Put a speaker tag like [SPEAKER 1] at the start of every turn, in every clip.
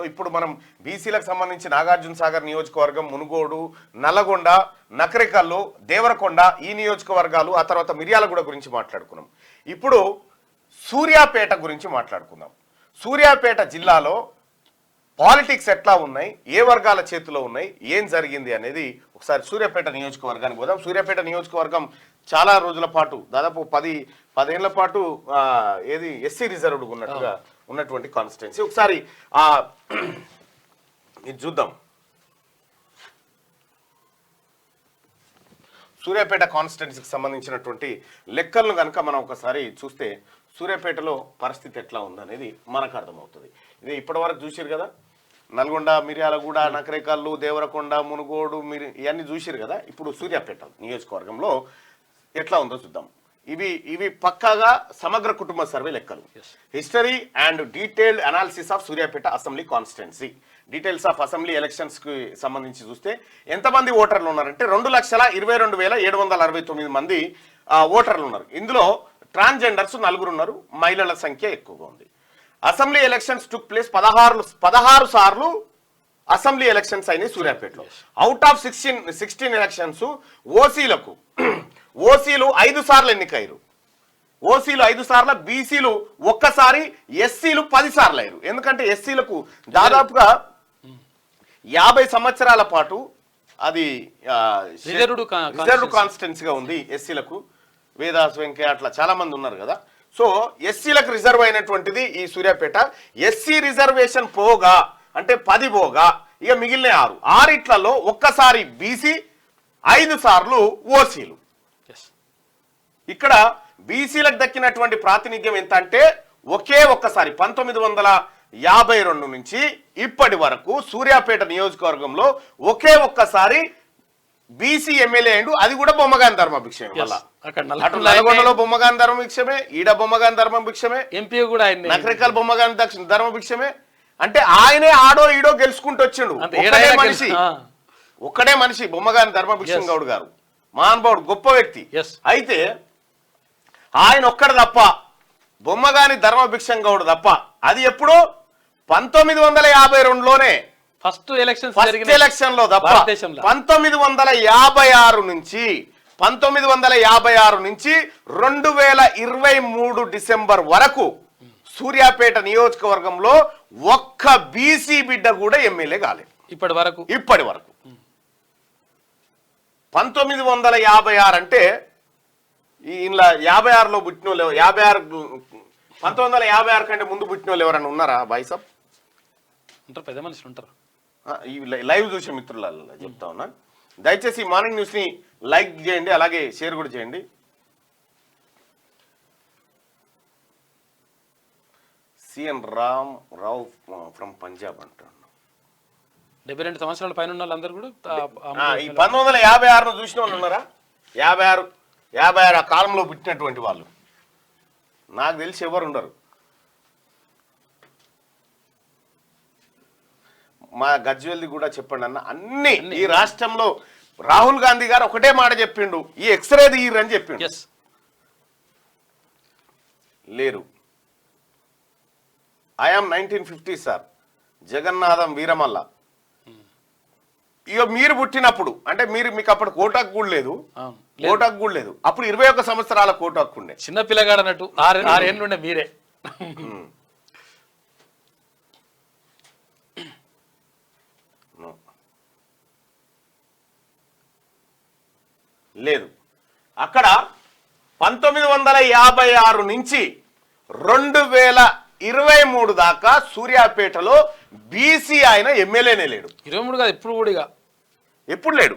[SPEAKER 1] ఇప్పుడు మనం బీసీలకు సంబంధించి నాగార్జున సాగర్ నియోజకవర్గం, మునుగోడు, నల్లగొండ, నకరికల్లు, దేవరకొండ ఈ నియోజకవర్గాలు, ఆ తర్వాత మిర్యాలగూడ గురించి మాట్లాడుకున్నాం. ఇప్పుడు సూర్యాపేట గురించి మాట్లాడుకుందాం. సూర్యాపేట జిల్లాలో పాలిటిక్స్ ఎట్లా ఉన్నాయి, ఏ వర్గాల చేతిలో ఉన్నాయి, ఏం జరిగింది అనేది ఒకసారి సూర్యాపేట నియోజకవర్గానికి పోదాం. సూర్యాపేట నియోజకవర్గం చాలా రోజుల పాటు, దాదాపు 10 ఏళ్ల పాటు ఏది ఎస్సీ రిజర్వ్డ్ ఉన్నట్టుగా ఉన్నటువంటి కాన్స్టిట్యున్సీ. ఒకసారి ఇది చూద్దాం. సూర్యాపేట కాన్స్టిట్యున్సీకి సంబంధించినటువంటి లెక్కలను కనుక మనం ఒకసారి చూస్తే సూర్యాపేటలో పరిస్థితి ఎట్లా ఉందనేది మనకు అర్థమవుతుంది. ఇది ఇప్పటివరకు చూసారు కదా, నల్గొండ, మిర్యాలగూడ, నకరేకల్లు, దేవరకొండ, మునుగోడు ఇవన్నీ చూసారు కదా. ఇప్పుడు సూర్యాపేట నియోజకవర్గంలో ఎట్లా ఉందో చూద్దాం. ఇవి పక్కాగా సమగ్ర కుటుంబ సర్వే లెక్కలు. History and detailed analysis of Suryapet assembly constituency. Details of assembly elections కి సంబంధించి చూస్తే ఎంతమంది ఓటర్లు ఉన్నారంటే 2,22,769 మంది ఓటర్లు ఉన్నారు. ఇందులో ట్రాన్స్జెండర్స్ 4 ఉన్నారు, మహిళల సంఖ్య ఎక్కువగా ఉంది. అసెంబ్లీ ఎలక్షన్స్ టుక్ ప్లేస్ 16 సార్లు అసెంబ్లీ ఎలక్షన్స్ అయినాయి సూర్యాపేటలో. అవుట్ ఆఫ్ 16 ఎలక్షన్స్ ఓసీలు 5 సార్లు ఎన్నికయ్యారు. ఓసీలు 5 సార్లు, బీసీలు 1 సారి, ఎస్సీలు 10 సార్లు అయ్యారు. ఎందుకంటే ఎస్సీలకు దాదాపుగా 50 సంవత్సరాల పాటు అది రిజర్వ్డ్ కాన్స్టిట్యున్సీగా ఉంది. ఎస్సీలకు వేదాస్ వెంకయ్య అట్లా చాలా మంది ఉన్నారు కదా. సో ఎస్సీలకు రిజర్వ్ అయినటువంటిది ఈ సూర్యాపేట. ఎస్సీ రిజర్వేషన్ పోగా అంటే 10 పోగా ఇక మిగిలిన 6 ఒక్కసారి బీసీ, 5 సార్లు ఓసీలు. ఇక్కడ బీసీలకు దక్కినటువంటి ప్రాతినిధ్యం ఎంత అంటే ఒక్కసారి 1952 నుంచి ఇప్పటి వరకు సూర్యాపేట నియోజకవర్గంలో ఒక్కసారి బీసీ ఎమ్మెల్యే అయిండు. అది కూడా బొమ్మగాని ధర్మభిక్షమే. అటు నల్గొండలో బొమ్మగాని ధర్మభిక్షమే, ఈడ బొమ్మగాని ధర్మభిక్షమే, ఎంపీ కూడా నకరికల్ బొమ్మగాని ధర్మభిక్షమే. అంటే ఆయనే ఆడో ఈడో గెలుచుకుంటూ వచ్చిండు. ఒక్కడే మనిషి బొమ్మగాని ధర్మభిక్షం గౌడ్ గారు, మహానుభావుడు, గొప్ప వ్యక్తి. అయితే ఆయన ఒక్కడు తప్ప, బొమ్మగాని ధర్మభిక్షం గౌడ్ తప్ప, అది ఎప్పుడు 1952లోనే ఫస్ట్ ఎలక్షన్ లో తప్ప 1956 నుంచి 2023 డిసెంబర్ వరకు సూర్యాపేట నియోజకవర్గంలో ఒక్క బీసీ బిడ్డ కూడా ఎమ్మెల్యే కాలేదు ఇప్పటి వరకు. 1956 అంటే ఇలా 56లో పుట్టిన వాళ్ళు 1956 కంటే ముందు పుట్టిన వాళ్ళు ఎవరన్నా ఉన్నారా బాయ్సాబ్?
[SPEAKER 2] ఉంటారు, పెద్ద మనుషులు ఉంటారు.
[SPEAKER 1] ఈ లైవ్ చూసే మిత్రుల చెప్తా ఉన్నా, దయచేసి మార్నింగ్ న్యూస్ ని లైక్ చేయండి, అలాగే షేర్ కూడా చేయండి. సిఎన్ రావు ఫ్రమ్ పంజాబ్ అంటాడు.
[SPEAKER 2] 72 సంవత్సరాల పైన ఉన్న వాళ్ళందరూ కూడా
[SPEAKER 1] ఈ 1956 చూసిన వాళ్ళు ఉన్నారా? 56 ఆ కాలంలో పుట్టినటువంటి వాళ్ళు నాకు తెలిసి ఎవరు ఉండరు. మా గజ్వేల్ది కూడా చెప్పండి అన్న. అన్ని ఈ రాష్ట్రంలో రాహుల్ గాంధీ గారు ఒకటే మాట చెప్పిండు, ఈ ఎక్స్రే తీయరు అని చెప్పిండు. లేరు. I'm 1950 sir, Jagannatham Veeramalla. ఇక మీరు పుట్టినప్పుడు అంటే మీకు అప్పుడు కోటాకు కూడా లేదు, అప్పుడు 21 సంవత్సరాల కోటాకు ఉండే.
[SPEAKER 2] చిన్న పిల్లగాడు అన్నట్టు 6 ఏళ్ళు ఉండే మీరే.
[SPEAKER 1] లేదు. అక్కడ 1956 నుంచి 2023 దాకా సూర్యాపేటలో బీసీ ఆయన ఎమ్మెల్యేనే లేడు.
[SPEAKER 2] 23 కాదు, ఎప్పుడు లేడు.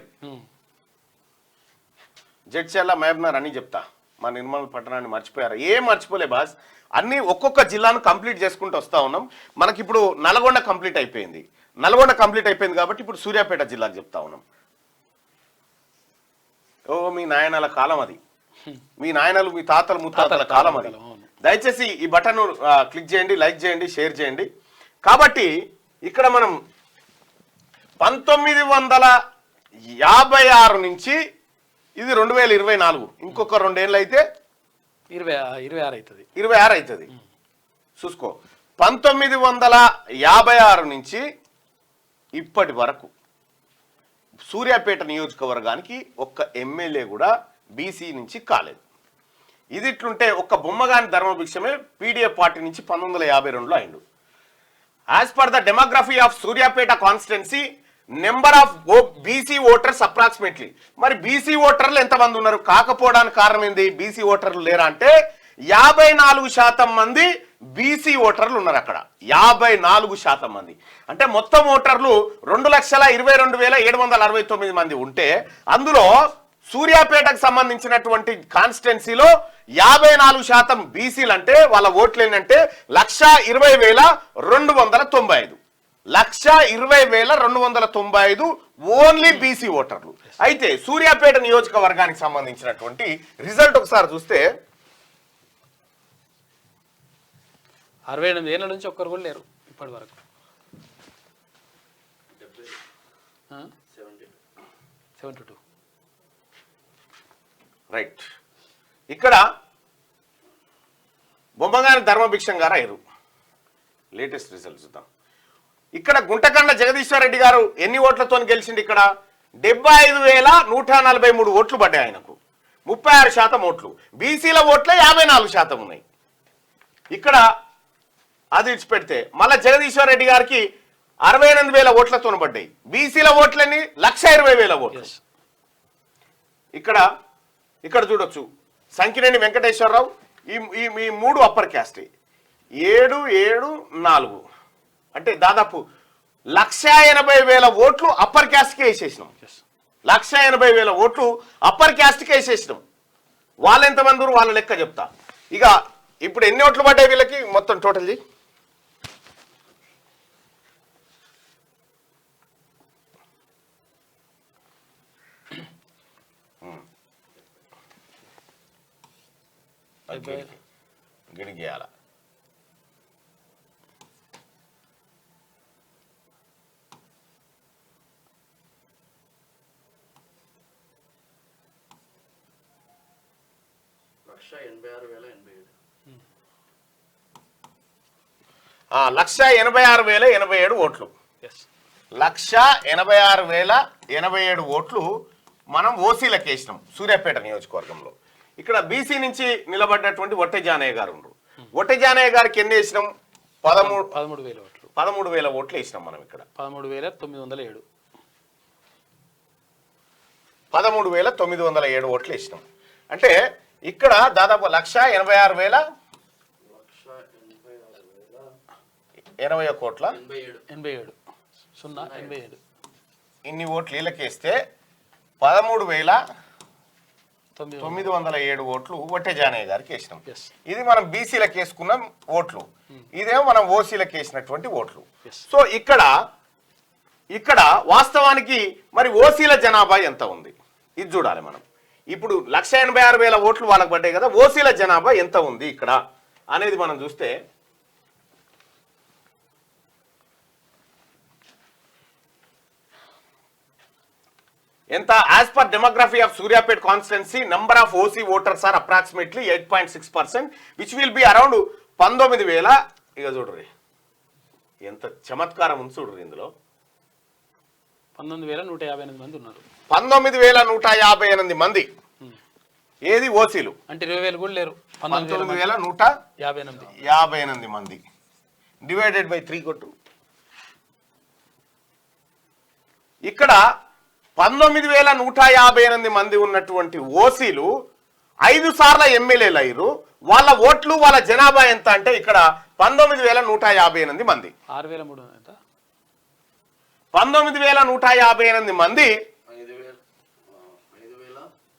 [SPEAKER 1] జడ్చర్ల, మహబూబ్నగర్ అని చెప్తా, మా నిర్మల్ పట్టణాన్ని మర్చిపోయారు. ఏం మర్చిపోలే బాస్, అన్ని ఒక్కొక్క జిల్లాను కంప్లీట్ చేసుకుంటూ వస్తా ఉన్నాం. మనకి ఇప్పుడు నల్గొండ కంప్లీట్ అయిపోయింది కాబట్టి ఇప్పుడు సూర్యాపేట జిల్లాకు చెప్తా ఉన్నాం. మీ నాయనల కాలం అది, మీ నాయనలు మీ తాతలు ముత్తాతల కాలం అది. దయచేసి ఈ బటన్ క్లిక్ చేయండి, లైక్ చేయండి, షేర్ చేయండి. కాబట్టి ఇక్కడ మనం 1956 నుంచి ఇది 2024, ఇంకొక 2 ఏళ్ళు అయితే
[SPEAKER 2] 26 అవుతుంది.
[SPEAKER 1] 26 అవుతుంది. చూసుకో, 1956 నుంచి ఇప్పటి వరకు సూర్యాపేట నియోజకవర్గానికి ఒక్క ఎమ్మెల్యే కూడా బీసీ నుంచి కాలేదు. ఇది ఇట్లుంటే ఒక్క బొమ్మగాని ధర్మభిక్షమే పీడీఎఫ్ పార్టీ నుంచి 1952లో అయిండు. As per the demography of Suryapet constituency number of BC voters approximately. మరి బీసీ ఓటర్లు ఎంతమంది ఉన్నారు? కాకపోవడానికి కారణం ఏంది? బీసీ ఓటర్లు లేరా అంటే 54% మంది బీసీ ఓటర్లు ఉన్నారు అక్కడ. 54% మంది అంటే మొత్తం ఓటర్లు 2,22,769 మంది ఉంటే అందులో సూర్యాపేటకు సంబంధించినటువంటి కాన్స్టిట్యున్సీలో 54% బీసీలు అంటే వాళ్ళ ఓట్లు ఏంటంటే 1,20,295. 1,20,295 ఓన్లీ బీసీ ఓటర్లు. అయితే సూర్యాపేట నియోజకవర్గానికి సంబంధించినటువంటి రిజల్ట్ ఒకసారి చూస్తే
[SPEAKER 2] 68 ఏళ్ళ నుంచి ఒక్కరు కూడా లేరు ఇప్పటి వరకు. 72
[SPEAKER 1] రైట్. ఇక్కడ బొమ్మగాని ధర్మభిక్షం గారు అయ్యారు. లేటెస్ట్ రిజల్ట్ చూద్దాం. ఇక్కడ గుంటకండ్ల జగదీశ్వర్ రెడ్డి గారు ఎన్ని ఓట్లతో గెలిచిండు? ఇక్కడ 75,143 ఓట్లు పడ్డాయి ఆయనకు, 36% ఓట్లు. బీసీల ఓట్లే 54% ఉన్నాయి. ఇక్కడ అది ఇచ్చిపెడితే మళ్ళా జగదీశ్వర్ రెడ్డి గారికి 68,000 ఓట్లతో పడ్డాయి. బీసీల ఓట్లని 1,20,000 ఓట్లు. ఇక్కడ చూడొచ్చు సంకినేని వెంకటేశ్వరరావు ఈ 3 అప్పర్ క్యాస్ట్ 7, 7, 4 అంటే దాదాపు 1,80,000 ఓట్లు అప్పర్ క్యాస్ట్కి వేసేసినాం. 1,80,000 ఓట్లు అప్పర్ క్యాస్ట్కి వేసేసినాం. వాళ్ళు ఎంతమంది వాళ్ళ లెక్క చెప్తా. ఇక ఇప్పుడు ఎన్ని ఓట్లు పడ్డాయి వీళ్ళకి మొత్తం టోటల్ చేయి. గిడిగేయాల ఆ 1,86,087 ఓట్లు. 1,86,087 ఓట్లు మనం ఓసీలకు వేసినాం సూర్యాపేట నియోజకవర్గంలో. ఇక్కడ బీసీ నుంచి నిలబడ్డటువంటి ఒట్టె జానయ్య గారు ఉన్నారు. ఒట్టె జానయ్య గారికి ఎన్ని వేసినాం?
[SPEAKER 2] 13,000 ఓట్లు.
[SPEAKER 1] 13,000 ఓట్లు వేసినాం మనం ఇక్కడ.
[SPEAKER 2] 13,907.
[SPEAKER 1] 13,907 ఓట్లు వేసినాం. అంటే ఇక్కడ దాదాపు 1,86,000 80 కోట్ల
[SPEAKER 2] 87
[SPEAKER 1] ఇన్ని ఓట్లు వీళ్ళకేస్తే 13,907 ఓట్లు ఒట్టె జానయ్య గారికి వేసినాం. ఇది మనం బీసీలకు వేసుకున్న ఓట్లు, ఇదేమో మనం ఓసీలకు వేసినటువంటి ఓట్లు. సో ఇక్కడ వాస్తవానికి మరి ఓసీల జనాభా ఎంత ఉంది ఇది చూడాలి మనం. ఇప్పుడు 1,86,000 ఓట్లు వాళ్ళకి పడ్డాయి కదా, ఓసీల జనాభా ఎంత ఉంది ఇక్కడ అనేది మనం చూస్తే ఎంత? As per demography of Suryapet constituency number of OC voters are approximately 8.6%, which will be around 19,000. ఇక చూడరు ఎంత చమత్కారం ఉంది చూడరు. ఇందులో
[SPEAKER 2] 19,158 మంది ఉన్నారు.
[SPEAKER 1] 19,158 మంది ఏది ఓసీలు
[SPEAKER 2] అంటే 20,000 కూడా లేరు.
[SPEAKER 1] 19,158 మంది డివైడెడ్ బై 3 కొట్టు. ఇక్కడ 19,158 మంది ఉన్నటువంటి ఓసీలు 5 సార్ల ఎమ్మెల్యేలు అయ్యారు. వాళ్ళ ఓట్లు వాళ్ళ జనాభా ఎంత అంటే ఇక్కడ 19,158 మంది. 19,158 మంది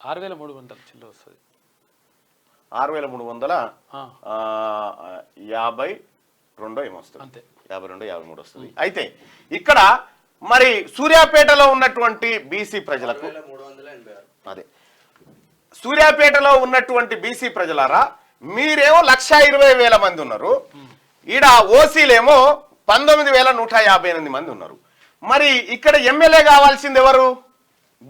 [SPEAKER 2] 6,300 చిల్ల వస్తుంది.
[SPEAKER 1] 6,352 ఏమొస్తుంది?
[SPEAKER 2] అంతే,
[SPEAKER 1] 52, 53 వస్తుంది. అయితే ఇక్కడ మరి సూర్యాపేటలో ఉన్నటువంటి బీసీ ప్రజలకు అదే సూర్యాపేటలో ఉన్నటువంటి బీసీ ప్రజలారా, మీరేమో 1,20,000 మంది ఉన్నారు. ఈడ ఓసీలేమో 19,158 మంది ఉన్నారు. మరి ఇక్కడ ఎమ్మెల్యే కావాల్సింది ఎవరు?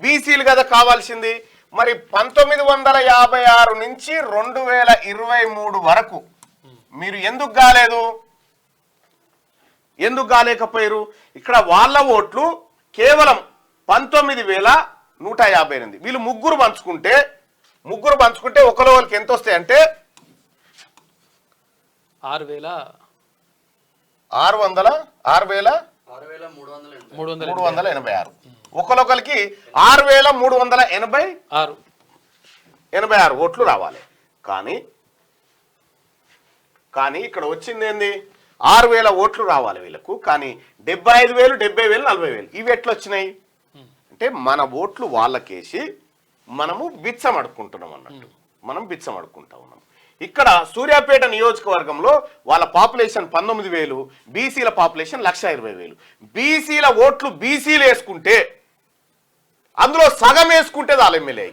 [SPEAKER 1] బీసీలు కదా కావాల్సింది. మరి 1956 నుంచి 2023 వరకు మీరు ఎందుకు కాలేదు? ఎందుకు కాలేకపోయారు? ఇక్కడ వాళ్ళ ఓట్లు కేవలం 19,158. వీళ్ళు ముగ్గురు పంచుకుంటే ఒకరి వాళ్ళకి ఎంత వస్తాయంటే 6,386. ఒకరికి 6,386 ఓట్లు రావాలి. కానీ ఇక్కడ వచ్చింది ఏంది? 6,000 ఓట్లు రావాలి వీళ్ళకు. కానీ 75,000, 70,000, 40,000 ఇవి ఎట్లా వచ్చినాయి అంటే మన ఓట్లు వాళ్ళకేసి మనము బిచ్చం అడుక్కుంటున్నాం అన్నట్టు. మనం బిచ్చం అడుక్కుంటా ఉన్నాం. ఇక్కడ సూర్యాపేట నియోజకవర్గంలో వాళ్ళ పాపులేషన్ 19,000, బీసీల పాపులేషన్ 1,20,000. బీసీల ఓట్లు బీసీలు వేసుకుంటే అందులో సగం వేసుకుంటే చాలు ఎమ్మెల్యే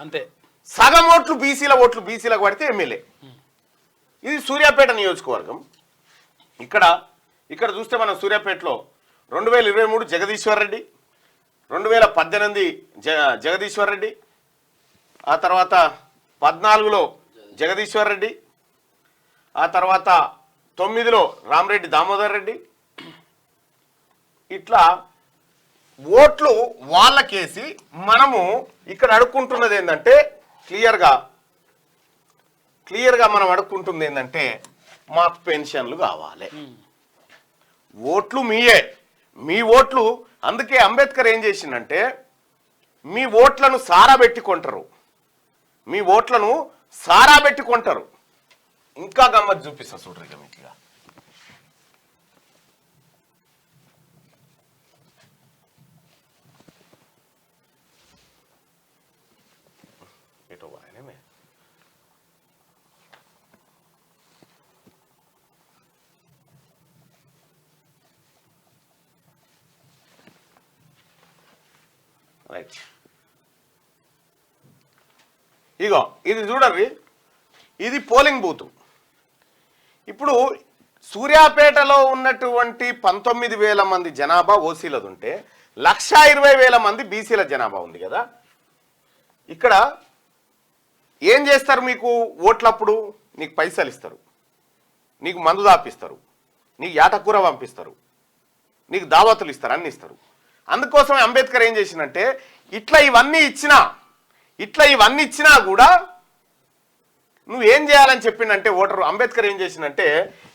[SPEAKER 2] అంతే.
[SPEAKER 1] సగం ఓట్లు బీసీలకు పడితే ఎమ్మెల్యే. ఇది సూర్యాపేట నియోజకవర్గం. ఇక్కడ చూస్తే మనం సూర్యాపేటలో 2023 జగదీశ్వర్ రెడ్డి, 2018 జగదీశ్వర్ రెడ్డి, ఆ తర్వాత 14లో జగదీశ్వర్ రెడ్డి, ఆ తర్వాత 9లో రామరెడ్డి దామోదర్ రెడ్డి. ఇట్లా ఓట్లు వాళ్ళకేసి మనము ఇక్కడ అడుక్కుంటున్నది ఏంటంటే క్లియర్గా మనం అడుక్కుంటుంది ఏంటంటే మాకు పెన్షన్లు కావాలి. ఓట్లు మీ ఓట్లు. అందుకే అంబేద్కర్ ఏం చేసిందంటే మీ ఓట్లను సారా పెట్టి కొంటారు. ఇంకా గమ్మత్ చూపిస్తా చూడరు మీకు. రైట్, ఇగో ఇది చూడండి, ఇది పోలింగ్ బూత్. ఇప్పుడు సూర్యాపేటలో ఉన్నటువంటి 19,000 మంది జనాభా ఓసీలది ఉంటే 1,20,000 మంది బీసీల జనాభా ఉంది కదా. ఇక్కడ ఏం చేస్తారు? మీకు ఓట్లప్పుడు నీకు పైసలు ఇస్తారు, నీకు మందు దాపిస్తారు, నీకు యాటకూర పంపిస్తారు, నీకు దావతులు ఇస్తారు, అన్ని ఇస్తారు. అందుకోసమే అంబేద్కర్ ఏం చేసిందంటే ఇట్లా ఇవన్నీ ఇచ్చినా కూడా నువ్వేం చేయాలని చెప్పిండంటే ఓటరు అంబేద్కర్ ఏం చేసిందంటే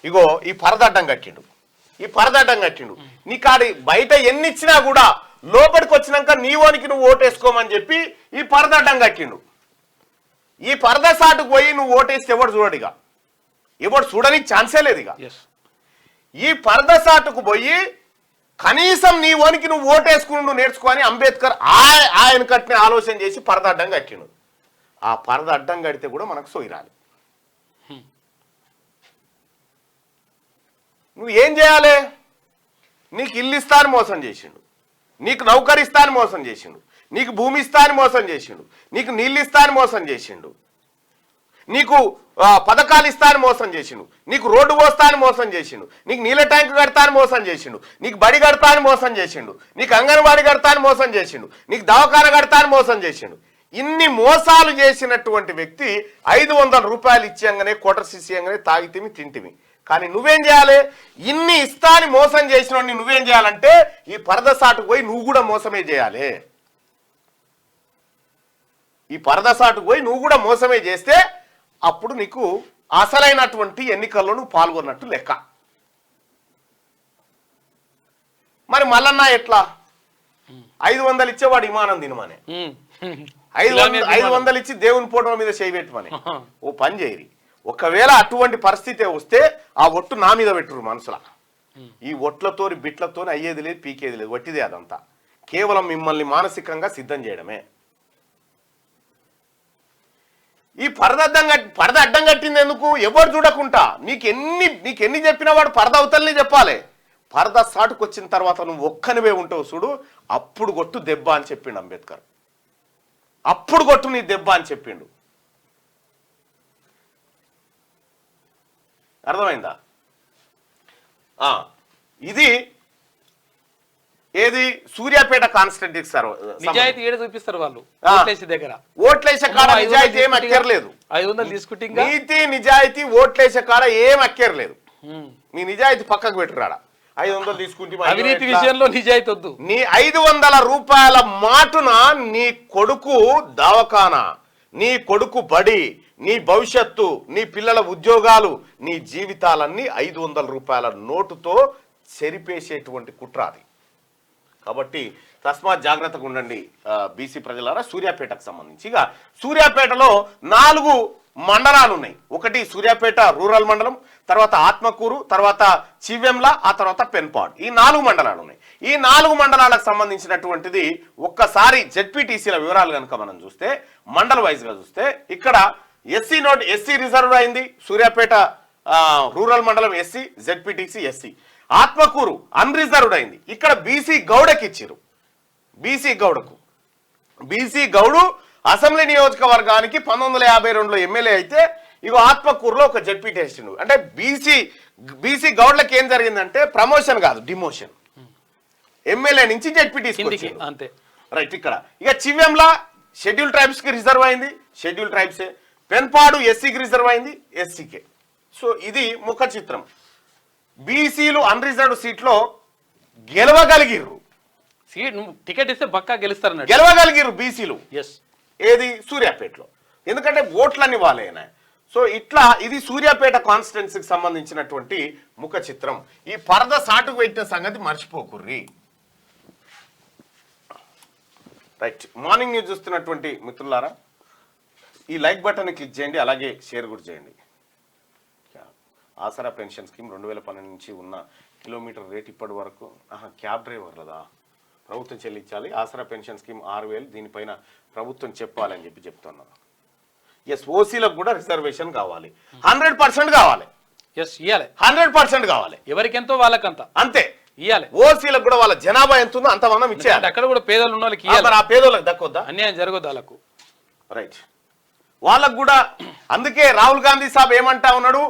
[SPEAKER 1] ఇగో ఈ పరదడ్డం కట్టిండు. నీ కాడి బయట ఎన్ని ఇచ్చినా కూడా లోపలికి వచ్చినాక నీవోనికి నువ్వు ఓటేసుకోమని చెప్పి ఈ పరదడ్డం కట్టిండు. ఈ పరద సాటుకు పోయి నువ్వు ఓటేస్తే ఎవడు చూడడిగా, ఎవడు చూడడానికి ఛాన్సే లేదు. ఇక ఈ పరద సాటుకు పోయి కనీసం నీ ఓనికి నువ్వు ఓటేసుకుని నువ్వు నేర్చుకోని అంబేద్కర్ ఆయన కట్టిన ఆలోచన చేసి పరద అడ్డం కట్టిండు. ఆ పరద అడ్డం కడితే కూడా మనకు సోయిరాలి. నువ్వు ఏం చేయాలి? నీకు ఇల్లు ఇస్తా అని మోసం చేసిండు, నీకు నౌకరిస్తా అని మోసం చేసిండు, నీకు భూమి ఇస్తా అని మోసం చేసిండు, నీకు నీళ్ళు ఇస్తా అని మోసం చేసిండు, నీకు పథకాలు ఇస్తా అని మోసం చేసిండు, నీకు రోడ్డు పోస్తా అని మోసం చేసిండు, నీకు నీళ్ళ ట్యాంకు కడతా అని మోసం చేసిండు, నీకు బడి కడతా అని మోసం చేసిండు, నీకు అంగన్వాడీ కడతా అని మోసం చేసిండు, నీకు దవాఖాన కడతా అని మోసం చేసిండు. ఇన్ని మోసాలు చేసినటువంటి వ్యక్తి 500 రూపాయలు ఇచ్చేయంగానే క్వార్టర్స్ ఇచ్చేయంగానే తాగితిమి తింటిమి. కానీ నువ్వేం చేయాలి? ఇన్ని ఇస్తా అని మోసం చేసిన నువ్వేం చేయాలంటే ఈ పరద సాటుకు పోయి నువ్వు కూడా మోసమే చేయాలి. ఈ పరద సాటుకు పోయి నువ్వు కూడా మోసమే చేస్తే అప్పుడు నీకు అసలైనటువంటి ఎన్నికల్లో నువ్వు పాల్గొన్నట్టు లెక్క. మరి మల్లన్న ఎట్లా 500 ఇచ్చేవాడు విమానం తినమని, 500 ఇచ్చి దేవుని ఫోటో మీద చేయబెట్టమని. ఓ పని చేయరి, ఒకవేళ అటువంటి పరిస్థితి వస్తే ఆ ఒట్టు నా మీద పెట్టురు మనసులా. ఈ ఒట్లతో బిట్లతో అయ్యేది లేదు, పీకేది లేదు, వట్టిదే అదంతా. కేవలం మిమ్మల్ని మానసికంగా సిద్ధం చేయడమే. ఈ పరద అడ్డం కట్టింది ఎందుకు? ఎవరు చూడకుండా నీకెన్ని చెప్పినా వాడు పరద అవతలనే చెప్పాలి. పరద సాటుకు వచ్చిన తర్వాత నువ్వు ఒక్కనివే ఉంటావు చూడు, అప్పుడు కొట్టు దెబ్బ అని చెప్పిండు అంబేద్కర్. అప్పుడు కొట్టు నీ దెబ్బ అని చెప్పిండు. అర్థమైందా? ఇది ఏది సూర్యాపేట కాన్స్టిట్యూన్సీ సార్.
[SPEAKER 2] నిజాయితీ ఏడ చూపిస్తారు వాళ్ళు దగ్గర.
[SPEAKER 1] ఓట్లేసే కాడ నిజాయితీ ఏం అక్కర్లేదు.
[SPEAKER 2] 500 తీసుకుంటే
[SPEAKER 1] నీతి నిజాయితీ ఓట్లేసే కాడ ఏం అక్కర్లేదు. నీ నిజాయితీ పక్కకు పెట్టురాడా. 500 తీసుకుంటే
[SPEAKER 2] అవినీతి విషయంలో నిజాయితీ వద్దు.
[SPEAKER 1] నీ 500 రూపాయల మాటున నీ కొడుకు దవాఖానా, నీ కొడుకు బడి, నీ భవిష్యత్తు, నీ పిల్లల ఉద్యోగాలు, నీ జీవితాలన్నీ 500 రూపాయల నోటుతో చెరిపేసేటువంటి కుట్ర అది. కాబట్టి తస్మాత్ జాగ్రత్తగా ఉండండి బీసీ ప్రజలారా. సూర్యాపేటకు సంబంధించి ఇక సూర్యాపేటలో 4 మండలాలు ఉన్నాయి. ఒకటి సూర్యాపేట రూరల్ మండలం, తర్వాత ఆత్మకూరు, తర్వాత చివెంల, ఆ తర్వాత పెన్పాడ్. ఈ 4 మండలాలు ఉన్నాయి. ఈ 4 మండలాలకు సంబంధించినటువంటిది ఒక్కసారి జెడ్పీటీసీల వివరాలు కనుక మనం చూస్తే, మండల వైజ్గా చూస్తే, ఇక్కడ ఎస్సీ రిజర్వ్ అయింది. సూర్యాపేట రూరల్ మండలం SC, ZPTC SC. Atmakur unreserved అయింది. ఇక్కడ బీసీ గౌడకి ఇచ్చారు. బీసీ గౌడు అసెంబ్లీ నియోజకవర్గానికి 1952లో ఎమ్మెల్యే అయితే, ఇగో ఆత్మకూరులో ఒక జెడ్పీటీసీ. అంటే బీసీ గౌడ్లకి ఏం జరిగిందంటే ప్రమోషన్ కాదు, డిమోషన్. ఎమ్మెల్యే నుంచి జెడ్పీటీసీ
[SPEAKER 2] అంతే.
[SPEAKER 1] రైట్. ఇక్కడ ఇక చివెంలా షెడ్యూల్ ట్రైబ్స్ కి రిజర్వ్ అయింది, షెడ్యూల్ ట్రైబ్సే. పెన్పాడు ఎస్సీకి రిజర్వ్ అయింది, ఎస్సీకే. సో ఇది ముఖ చిత్రం. బీసీలు అన్రిజర్వ్డ్ సీట్లో గెలవగలిగిర్రు.
[SPEAKER 2] సీట్ టికెట్ ఇస్తే పక్కా గెలుస్తారు,
[SPEAKER 1] గెలవగలిగిర్రు బీసీలు.
[SPEAKER 2] ఎస్.
[SPEAKER 1] ఏది సూర్యాపేటలో, ఎందుకంటే ఓట్లన్నీ వాళ్ళేనా. సో ఇట్లా ఇది సూర్యాపేట కాన్స్టిట్యున్సీకి సంబంధించినటువంటి ముఖ చిత్రం. ఈ పరద సాటుకు పెట్టిన సంగతి మర్చిపోకుర్రి. రైట్. మార్నింగ్ న్యూస్ చూస్తున్నటువంటి మిత్రులారా, ఈ లైక్ బటన్ క్లిక్ చేయండి, అలాగే షేర్ కూడా చేయండి. ఆసరా పెన్షన్ స్కీమ్ 2012 నుంచి ఉన్న కిలోమీటర్ రేట్ ఇప్పటి వరకు క్యాబ్ డ్రైవర్లదా ప్రభుత్వం చెల్లించాలి. ఆసరా పెన్షన్ స్కీమ్ 6000, దీనిపైన ప్రభుత్వం చెప్పాలని చెప్తున్నారు. ఎస్, ఓసీలకు కూడా రిజర్వేషన్ కావాలి, 100% కావాలి.
[SPEAKER 2] ఎస్, ఇవ్వాలి,
[SPEAKER 1] 100% కావాలి.
[SPEAKER 2] ఎవరికెంతో వాళ్ళకంత
[SPEAKER 1] అంతే
[SPEAKER 2] ఇవ్వాలి.
[SPEAKER 1] ఓసీలకు కూడా వాళ్ళ జనాభా ఎంత ఉందో అంత మనం ఇచ్చేయాలి.
[SPEAKER 2] అక్కడ కూడా పేదలు ఉన్న వాళ్ళకి
[SPEAKER 1] ఆ పేదోళ్ళకి దక్కొద్దా?
[SPEAKER 2] అన్యాయం జరగదు వాళ్ళకు.
[SPEAKER 1] రైట్. వాళ్ళకు కూడా. అందుకే రాహుల్ గాంధీ సాబ్ ఏమంటా ఉన్నాడు,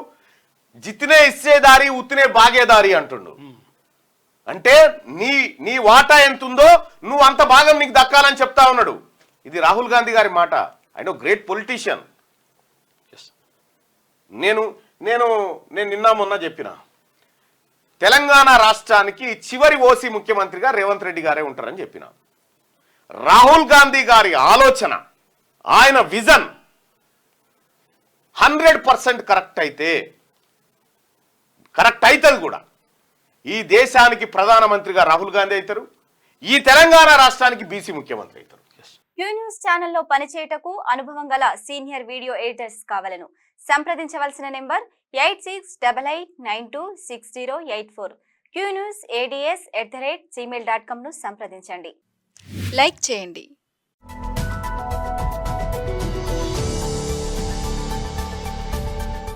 [SPEAKER 1] జిత్నే ఇచ్చేదారి ఉత్తినే బాగేదారి అంటుండు. అంటే నీ వాటా ఎంత ఉందో నువ్వు అంత భాగం నీకు దక్కాలని చెప్తా ఉన్నాడు. ఇది రాహుల్ గాంధీ గారి మాట. I know great politician. నేను నిన్న మొన్న చెప్పిన, తెలంగాణ రాష్ట్రానికి చివరి ఓసీ ముఖ్యమంత్రిగా రేవంత్ రెడ్డి గారే ఉంటారని చెప్పిన. రాహుల్ గాంధీ గారి ఆలోచన, ఆయన విజన్ 100% కరెక్ట్ అవుతుంది కూడా. ఈ దేశానికి ప్రధానమంత్రిగా రాహుల్ గాంధీ అవుతారు, ఈ తెలంగాణ రాష్ట్రానికి బీసీ ముఖ్యమంత్రి అవుతారు.
[SPEAKER 3] క్యూ న్యూస్ ఛానల్లో పనిచేయటకు అనుభవం గల సీనియర్ వీడియో ఎడిటర్స్ కావాలను సంప్రదించవలసిన నెంబర్ 8688926084. qnewsads@gmail.com ను సంప్రదించండి.
[SPEAKER 4] లైక్ చేయండి.